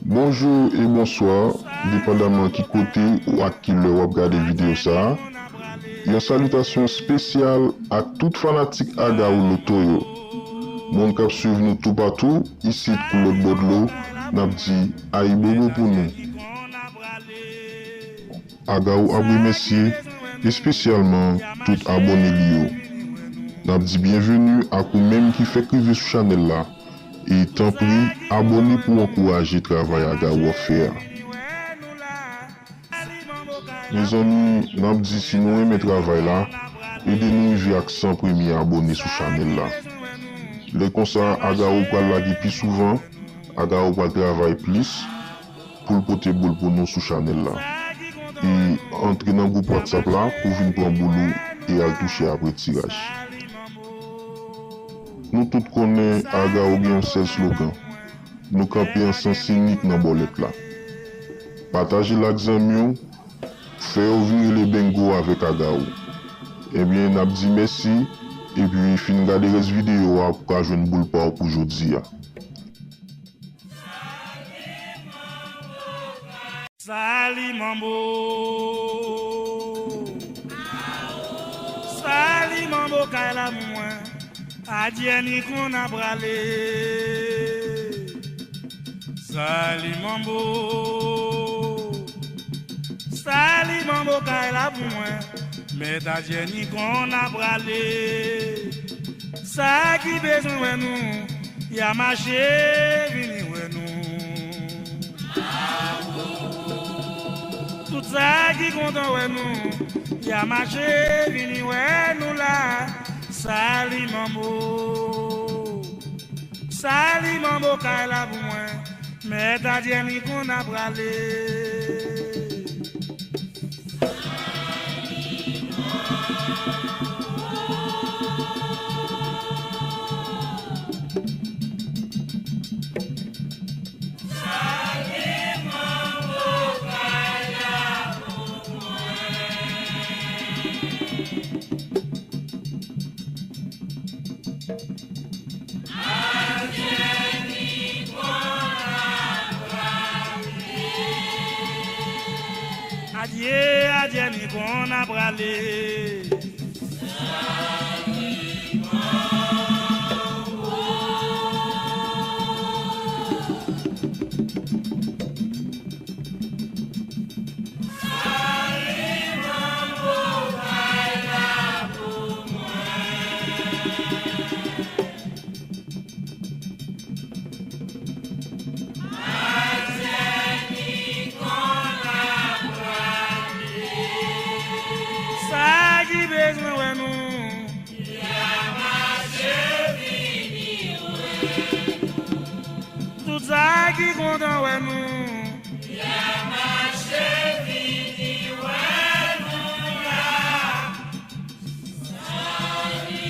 Bonjour et bonsoir, dépendamment qui côté ou à qui le regarde vidéo ça. Une salutation spéciale à toute fanatique Aga ou Lotoyo. Mon cap suivre nous tout partout, ici pour l'autre bord de l'eau, n'a dit aïe bobo pour nous. Aga ou abri messieurs, et spécialement tout abonné lio. N'a dit bienvenue à vous même qui fait crier sur channel là. Et tant pis, abonnez pour encourager le travail à Aga faire. Mes amis, n'a dit si nous aimons le travail là, aidez-nous à vivre avec 100 premiers abonnés sur channel là. Le concert Aga ou pas la plus souvent, Aga ou pas travailler plus pour le porter boule pour nous sur channel là. Et entrer dans le groupe WhatsApp là pour venir prendre boulot et à toucher après tirage. Nous tous connaissons Aga ou bien un seul slogan. Nous camper en sens unique dans bolette là. Partager l'examen, faire ouvrir les bengos avec Aga ou. Eh bien, n'a dit merci et puis fin regarder les vidéos pour jouer une boule pour aujourd'hui. Sali mambo, sali mambo kaila mwen, adieni qu'on a bralé. Sali mambo kaila mwen, mais adieni qu'on a bralé. Ça qui besoin nous, y'a marché vini nous. Tout ça qui content ouais nous, y'a marché vini ouais nous là. Sali mambo kaila pour moi, mais t'as dit ni qu'on a bralé. Adieu, mi qu'on a bralé. Tout ça qui content ouais nous, y'a marché vini ouais nous là. Sali mambo.